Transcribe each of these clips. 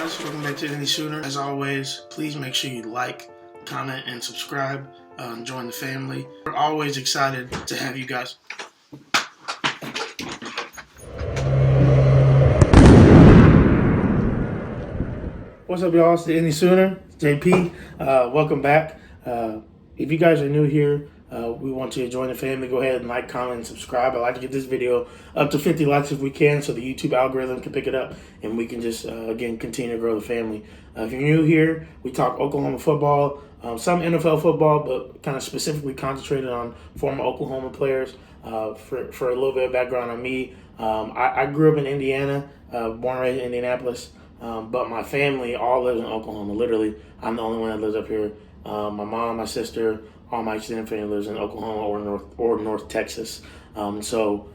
guys, welcome back to Any Sooner. As always, please make sure you like, comment, and subscribe. Join the family. We're always excited to have you guys. What's up, y'all? It's the Any Sooner. It's JP. Welcome back. If you guys are new here, we want you to join the family. Go ahead and like, comment, and subscribe. I'd like to get this video up to 50 likes if we can, so the YouTube algorithm can pick it up and we can just, again, continue to grow the family. If you're new here, we talk Oklahoma football, some NFL football, but kind of specifically concentrated on former Oklahoma players. For a little bit of background on me, I grew up in Indiana, born and raised in Indianapolis, but my family all lives in Oklahoma. Literally, I'm the only one that lives up here. My mom, my sister, all my extended family lives in Oklahoma or North Texas. So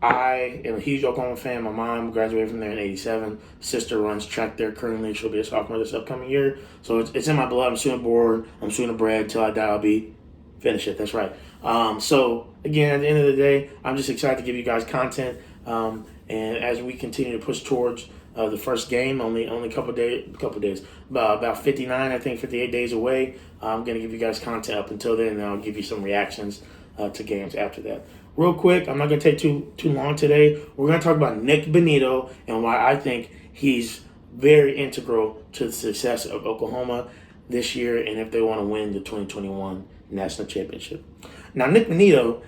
I am a huge Oklahoma fan. My mom graduated from there in '87. Sister runs track there currently. She'll be a sophomore this upcoming year. So it's in my blood. I'm student born. I'm student bred. Till I die, I'll be. Finish it. That's right. So again, at the end of the day, I'm just excited to give you guys content. And as we continue to push towards the first game, only a couple days, about 59, I think 58 days away. I'm going to give you guys content up until then, and I'll give you some reactions to games after that. Real quick, I'm not going to take too long today. We're going to talk about Nik Bonitto and why I think he's very integral to the success of Oklahoma this year and if they want to win the 2021 National Championship. Now, Nik Bonitto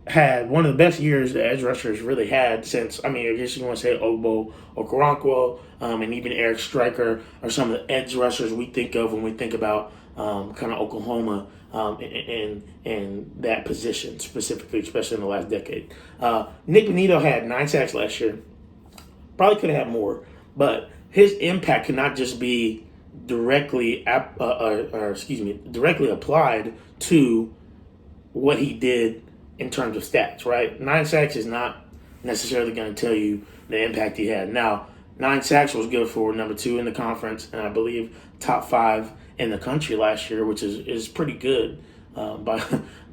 had one of the best years the edge rushers really had since, I guess you want to say Ogbo Okoronkwo, and even Eric Stryker are some of the edge rushers we think of when we think about kind of Oklahoma in that position specifically, especially in the last decade. Nik Bonitto had 9 sacks last year. Probably could have had more, but his impact could not just be directly applied to what he did in terms of stats, right? 9 sacks is not necessarily going to tell you the impact he had. Now, 9 sacks was good for number 2 in the conference, and I believe top 5 in the country last year, which is pretty good by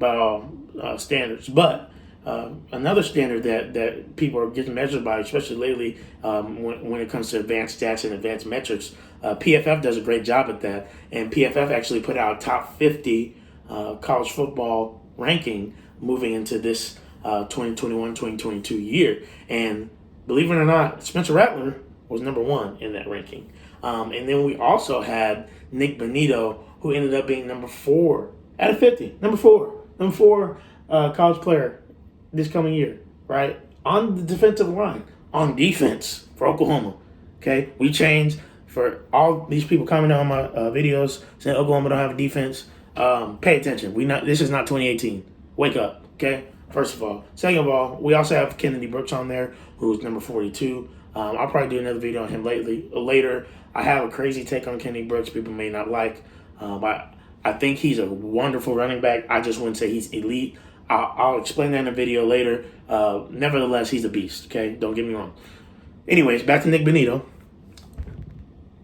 all standards. But another standard that people are getting measured by, especially lately when it comes to advanced stats and advanced metrics, PFF does a great job at that. And PFF actually put out a top 50 college football ranking moving into this 2021-2022 year. And believe it or not, Spencer Rattler was number 1 in that ranking. And then we also had Nik Bonitto, who ended up being number 4 out of 50. Number four college player this coming year, right? On the defensive line, on defense for Oklahoma. Okay, we changed for all these people commenting on my videos saying Oklahoma don't have a defense. Pay attention. This is not 2018. Wake up, okay? First of all. Second of all, we also have Kennedy Brooks on there, who's number 42. I'll probably do another video on him later. I have a crazy take on Kennedy Brooks people may not like. I think he's a wonderful running back. I just wouldn't say he's elite. I'll explain that in a video later. Nevertheless, he's a beast, okay? Don't get me wrong. Anyways, back to Nik Bonitto.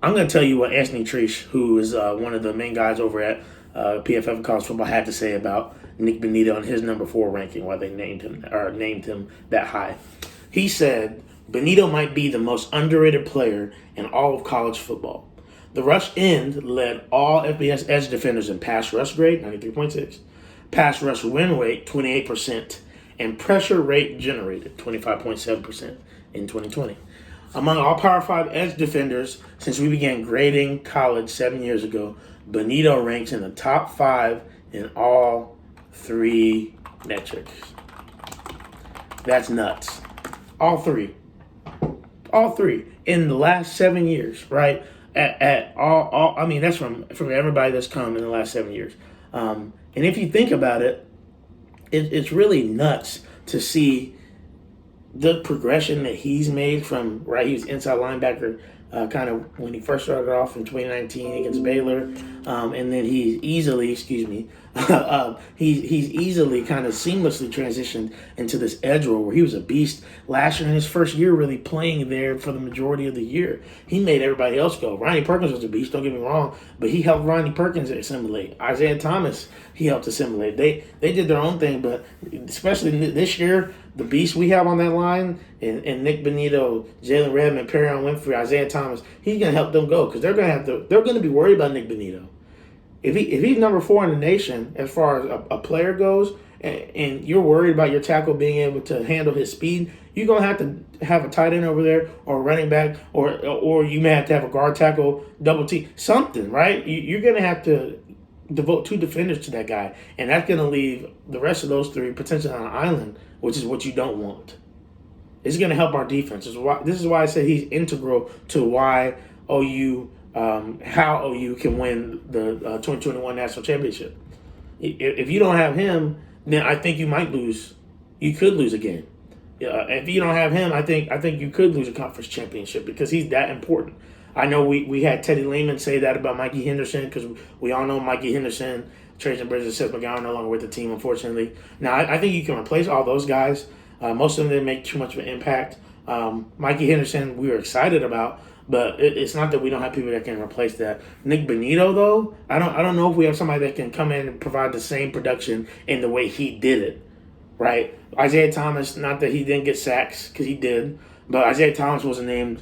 I'm going to tell you what Anthony Triche, who is one of the main guys over at PFF College Football, had to say about Nik Bonitto and his number 4 ranking, why they named him that high. He said, Bonitto might be the most underrated player in all of college football. The rush end led all FBS edge defenders in pass rush grade, 93.6, pass rush win rate, 28%, and pressure rate generated, 25.7% in 2020. Among all Power 5 edge defenders since we began grading college 7 years ago, Bonitto ranks in the top 5 in all 3 metrics. That's nuts. All three in the last 7 years, right? At all. That's from everybody that's come in the last 7 years. And if you think about it, it's really nuts to see the progression that he's made from, right, he was inside linebacker kind of when he first started off in 2019 against Baylor. And then he easily, He's easily kind of seamlessly transitioned into this edge role where he was a beast last year in his first year really playing there for the majority of the year. He made everybody else go. Ronnie Perkins was a beast, don't get me wrong, but he helped Ronnie Perkins assimilate. Isaiah Thomas, he helped assimilate. They did their own thing, but especially this year, the beast we have on that line and Nik Bonitto, Jalen Redmond, Perrion Winfrey, Isaiah Thomas, he's going to help them go because they're going to be worried about Nik Bonitto. If he's number 4 in the nation as far as a player goes, and you're worried about your tackle being able to handle his speed, you're gonna have to have a tight end over there or a running back, or you may have to have a guard tackle, double T, something, right? You're gonna have to devote 2 defenders to that guy, and that's gonna leave the rest of those 3 potentially on an island, which is what you don't want. It's gonna help our defense. This is why I said he's integral to why OU. How OU can win the 2021 National Championship. If you don't have him, then I think you might lose. You could lose a game. If you don't have him, I think you could lose a conference championship because he's that important. I know we had Teddy Lehman say that about Mikey Henderson because we all know Mikey Henderson, Trajan Bridges, Seth McGowan no longer with the team, unfortunately. Now, I think you can replace all those guys. Most of them didn't make too much of an impact. Mikey Henderson, we were excited about. But it's not that we don't have people that can replace that. Nik Bonitto, though, I don't know if we have somebody that can come in and provide the same production in the way he did it, right? Isaiah Thomas, not that he didn't get sacks, because he did, but Isaiah Thomas wasn't named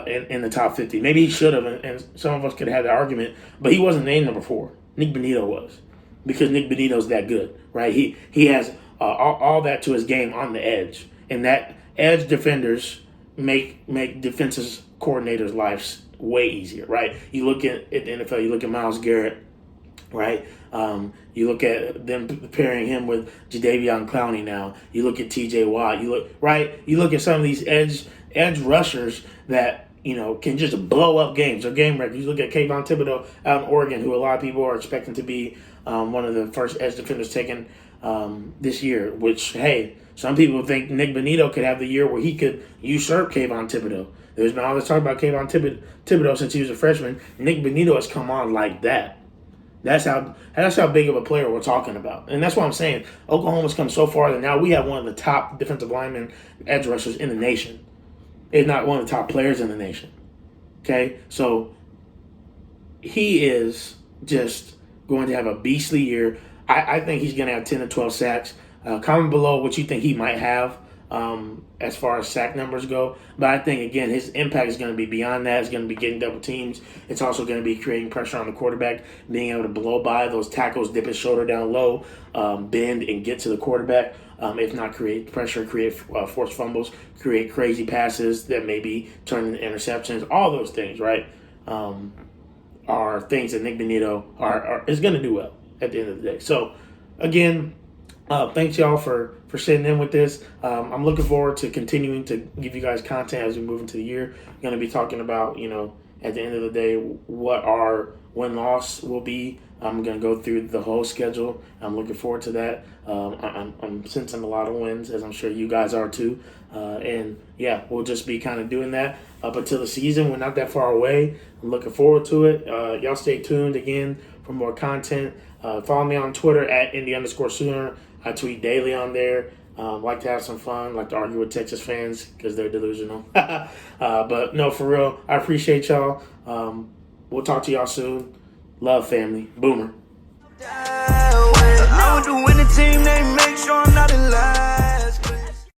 in the top 50. Maybe he should have, and some of us could have that argument, but he wasn't named number 4. Nik Bonitto was, because Nik Bonitto's that good, right? He has all that to his game on the edge, and that edge defenders make defenses coordinators' lives way easier, right? You look at the NFL, you look at Myles Garrett, right? You look at them pairing him with Jadeveon Clowney now. You look at T.J. Watt. You look at some of these edge rushers that can just blow up games or game records. You look at Kayvon Thibodeau out in Oregon, who a lot of people are expecting to be one of the first edge defenders taken this year. Which, hey, some people think Nik Bonitto could have the year where he could usurp Kayvon Thibodeau. There's been all this talk about Kayvon Thibodeau since he was a freshman. Nik Bonitto has come on like that. That's how big of a player we're talking about. And that's what I'm saying. Oklahoma's come so far that now we have one of the top defensive linemen, edge rushers in the nation. If not one of the top players in the nation. Okay? So he is just going to have a beastly year. I think he's going to have 10 to 12 sacks. Comment below what you think he might have as far as sack numbers go. But I think, again, his impact is going to be beyond that. It's going to be getting double teams. It's also going to be creating pressure on the quarterback, being able to blow by those tackles, dip his shoulder down low, bend, and get to the quarterback. If not create pressure, create forced fumbles, create crazy passes that maybe turn into interceptions. All those things, right, are things that Nik Bonitto is going to do well at the end of the day. So, again, thanks y'all for sitting in with this. I'm looking forward to continuing to give you guys content as we move into the year. I'm going to be talking about, at the end of the day, what our win-loss will be. I'm going to go through the whole schedule. I'm looking forward to that. I'm sensing a lot of wins, as I'm sure you guys are too. And yeah, we'll just be kind of doing that up until the season. We're not that far away. I'm looking forward to it. Y'all stay tuned again for more content. Follow me on Twitter at Indy_Sooner. I tweet daily on there. Like to have some fun, like to argue with Texas fans because they're delusional. But no, for real, I appreciate y'all. We'll talk to y'all soon. Love, family. Boomer. I would do anything, they make sure I'm not in line.